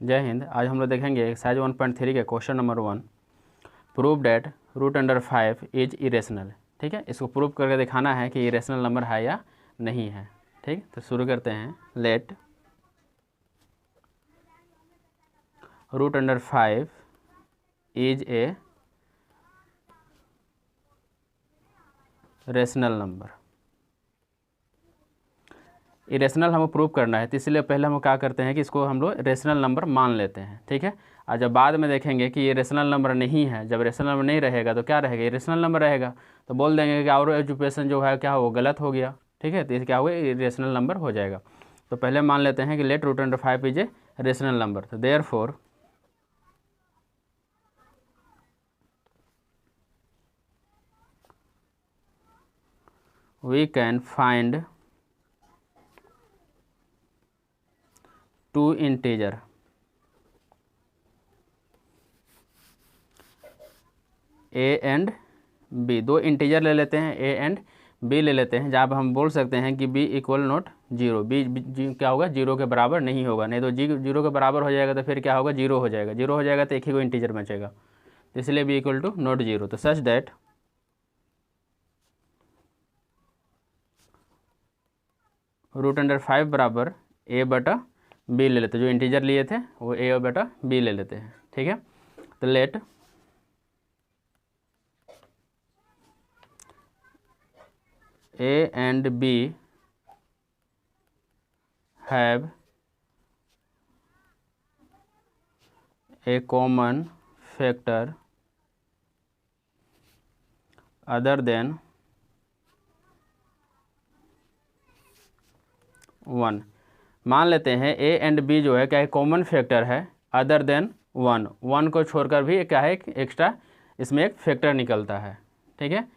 जय हिंद। आज हम लोग देखेंगे एक्सरसाइज 1.3 के question number 1, prove that √5 is irrational. ठीक है, इसको प्रूव करके दिखाना है कि इरेशनल नंबर है या नहीं है। ठीक, तो शुरू करते हैं। Let √5 is a rational number. Irrational हमको प्रूव करना है, तो इसलिए पहले हम क्या करते हैं कि इसको हम लोग रेशनल नंबर मान लेते हैं। ठीक है, और जब बाद में देखेंगे कि ये रेशनल नंबर नहीं है, जब रेशनल नंबर नहीं रहेगा तो क्या रहेगा, इरेशनल नंबर रहेगा, तो बोल देंगे कि आवर एजुकेशन जो है क्या वो गलत हो गया। ठीक है, तो ये क्या हुआ, इरेशनल नंबर हो जाएगा। तो पहले मान लेते हैं कि let √5 is a rational number. तो therefore we can find two integer A and B. दो इंटीजर ले लेते हैं, ए एंड बी ले लेते हैं, जहाँ पर हम बोल सकते हैं कि B equal not zero. B क्या होगा, जीरो के बराबर नहीं होगा। नहीं तो जीरो के बराबर हो जाएगा तो फिर क्या होगा, जीरो हो जाएगा। जीरो हो जाएगा तो एक ही को इंटीजर बचेगा, तो इसलिए B equal to not zero. तो सच दैट √5 बराबर ए बटा बी ले लेते हैं। जो इंटीजर लिए थे वो ए बटा बी ले लेते हैं। ठीक है, तो late A and B have a common factor other than 1। मान लेते हैं A एंड B जो है क्या है, कॉमन फैक्टर है अदर देन 1। 1 को छोड़कर भी क्या है, एक्स्ट्रा इसमें एक फैक्टर निकलता है। ठीक है,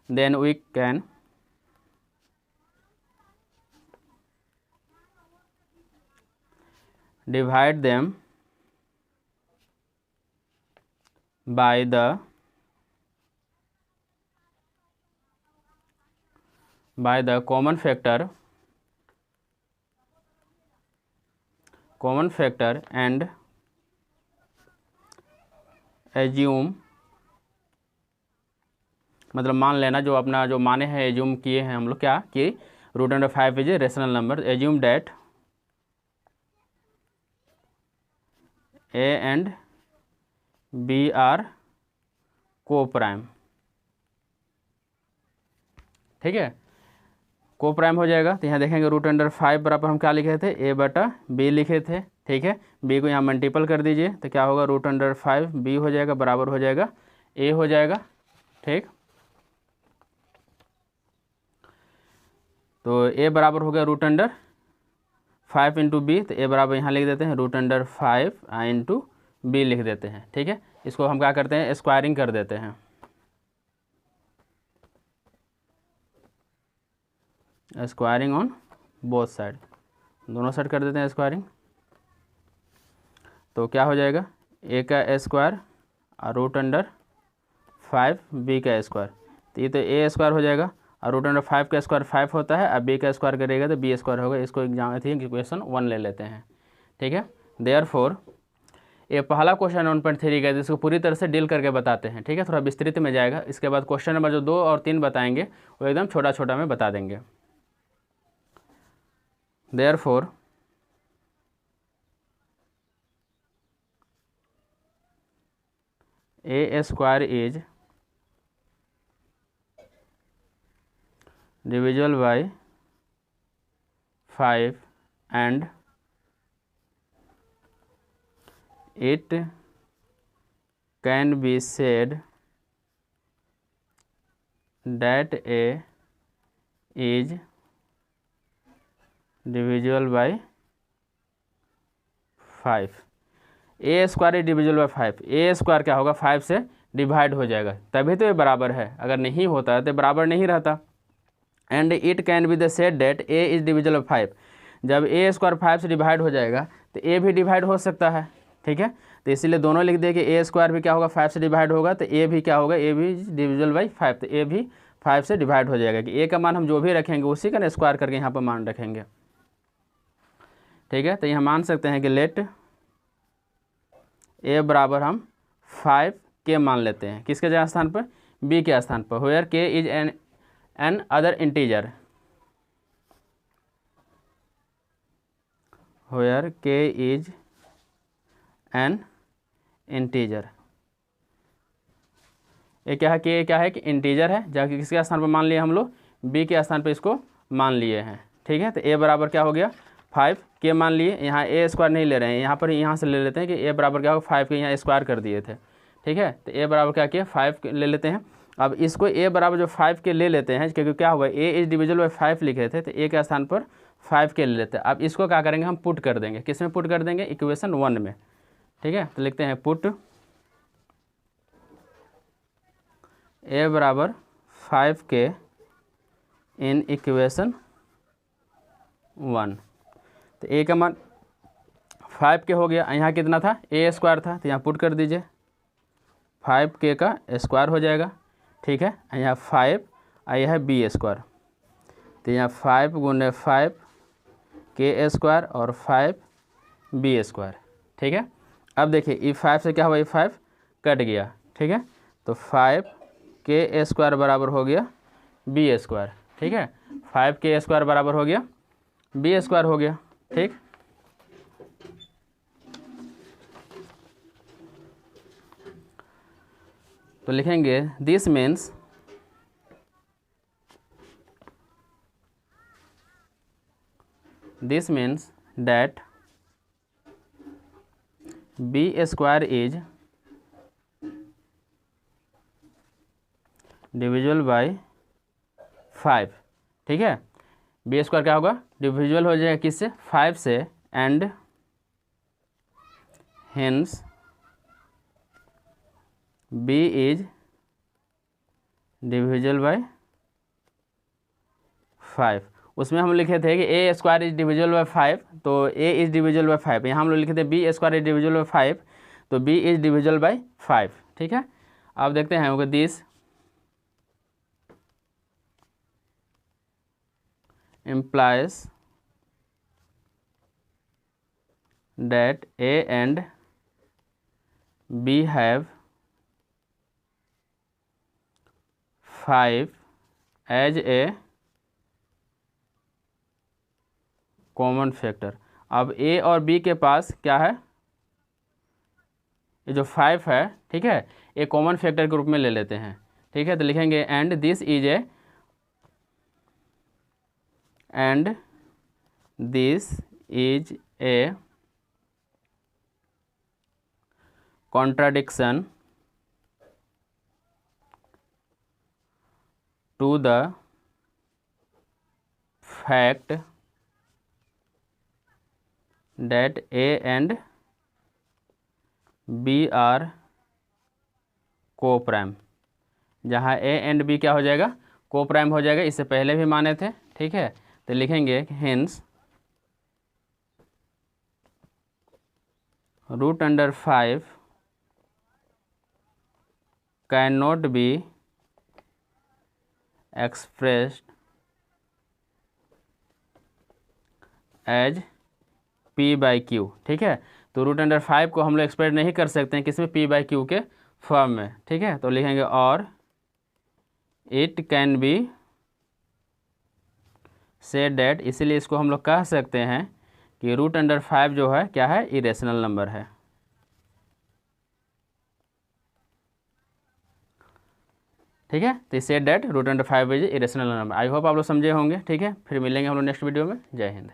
then we can divide them by the common factor and assume, मतलब मान लेना, जो अपना जो माने हैं एज्यूम किए हैं हम लोग क्या कि √5 is a rational number. Assume that A and B are coprime. ठीक है, को प्राइम हो जाएगा। तो यहाँ देखेंगे √5 बराबर हम क्या लिखे थे, ए बटा बी लिखे थे। ठीक है, बी को यहाँ मल्टीपल कर दीजिए तो क्या होगा, √5 बी हो जाएगा बराबर हो जाएगा ए हो जाएगा। ठीक, तो ए बराबर हो गया √5 इंटू बी। तो ए बराबर यहाँ लिख देते हैं √5 इंटू बी लिख देते हैं। ठीक है, इसको हम क्या करते हैं, स्क्वायरिंग कर देते हैं। स्क्वायरिंग ऑन बोथ साइड, दोनों साइड कर देते हैं स्क्वायरिंग। तो क्या हो जाएगा, ए का स्क्वायर और √5 बी का स्क्वायर। तो ये तो ए स्क्वायर हो जाएगा और √5 का स्क्वायर 5 होता है, अब बी का स्क्वायर करेगा तो बी स्क्वायर होगा। इसको एग्जाम थी क्वेश्चन 1 ले लेते हैं। ठीक है, देयरफॉर ये पहला क्वेश्चन 1.3 का, जिसको पूरी तरह से डील करके बताते हैं। ठीक है, थोड़ा विस्तृत में जाएगा। इसके बाद क्वेश्चन नंबर जो 2 और 3 बताएंगे वो एकदम छोटा छोटा में बता देंगे। Therefore A square is divisible by 5 and it can be said that A is divisible by 5। A square is divisible by 5। A square क्या होगा, 5 से डिवाइड हो जाएगा, तभी तो ये बराबर है। अगर नहीं होता है तो बराबर नहीं रहता। And it can be the set that a is divisible by 5। जब ए स्क्वायर 5 से डिवाइड हो जाएगा तो ए भी डिवाइड हो सकता है। ठीक है, तो इसीलिए दोनों लिख दे कि ए स्क्वायर भी क्या होगा, 5 से डिवाइड होगा, तो ए भी क्या होगा, ए भी डिविजिबल बाई 5। तो ए भी 5 से डिवाइड हो जाएगा कि ए का मान हम जो भी रखेंगे उसी का स्क्वायर करके यहाँ पर मान रखेंगे। ठीक है, तो यहाँ मान सकते हैं कि लेट ए बराबर हम 5 के मान लेते हैं, किसके जगह स्थान पर, बी के स्थान पर, where K is another integer, where K is an integer. ये क्या है, कि क्या है कि इंटीजर है, जबकि किसके स्थान पर मान लिए हम लोग, बी के स्थान पर इसको मान लिए हैं। ठीक है, तो ए बराबर क्या हो गया 5 के मान लिए, यहाँ ए स्क्वायर नहीं ले रहे हैं, यहाँ पर यहाँ से ले लेते हैं कि ए बराबर क्या होगा 5 के, यहाँ स्क्वायर कर दिए थे। ठीक है, तो ए बराबर क्या किया 5 ले लेते हैं। अब इसको ए बराबर जो 5 के ले लेते हैं, क्योंकि क्या हुआ ए इज डिविजिबल बाय 5 लिखे थे, तो ए के स्थान पर 5 के ले लेते हैं। अब इसको क्या करेंगे, हम पुट कर देंगे, किस में पुट कर देंगे, इक्वेशन 1 में। ठीक है, तो लिखते हैं पुट ए बराबर 5 के इन इक्वेशन 1। तो ए का मान 5 के हो गया, यहाँ कितना था, ए स्क्वायर था, तो यहाँ पुट कर दीजिए 5 के का स्क्वायर हो जाएगा। ठीक है, यहाँ 5 यह है बी स्क्वायर, तो यहाँ 5 गुने 5 के स्क्वायर और 5 बी स्क्वायर। ठीक है, अब देखिए ई 5 से क्या हुआ, ई 5 कट गया। ठीक है, तो 5 के स्क्वायर बराबर हो गया बी स्क्वायर। ठीक है, 5 के स्क्वायर बराबर हो गया बी स्क्वायर हो गया। ठीक, तो लिखेंगे this means that B square is divisible by 5। ठीक है, बी स्क्वायर क्या होगा, डिविजिबल हो जाएगा किससे, 5 से, and hence B is divisible by 5। उसमें हम लिखे थे कि A square is divisible by 5, तो ए इज डिविजिबल बाय 5, यहाँ हम लोग लिखे थे B square is divisible by 5, तो बी इज डिविजिबल बाय 5। ठीक है, अब देखते हैं हमको this implies that A and B have 5 as a common factor. अब A और B के पास क्या है, ये जो 5 है, ठीक है, ये कॉमन फैक्टर के रूप में ले लेते हैं। ठीक है, तो लिखेंगे and this is a contradiction to the fact that A and B are co-prime, जहाँ A एंड B क्या हो जाएगा, co-prime हो जाएगा, इससे पहले भी माने थे। ठीक है, तो लिखेंगे hence √5 cannot be expressed as P/Q। ठीक है, तो √5 को हम लोग एक्सप्रेस नहीं कर सकते हैं किसमें, P/Q के फॉर्म में। ठीक है, तो लिखेंगे और इट कैन बी से डेट, इसीलिए इसको हम लोग कह सकते हैं कि √5 जो है क्या है, इरेशनल नंबर है। ठीक है, तो इसे that √5 is irrational number. I hope आप लोग समझे होंगे। ठीक है, फिर मिलेंगे हम लोग नेक्स्ट वीडियो में। जय हिंद।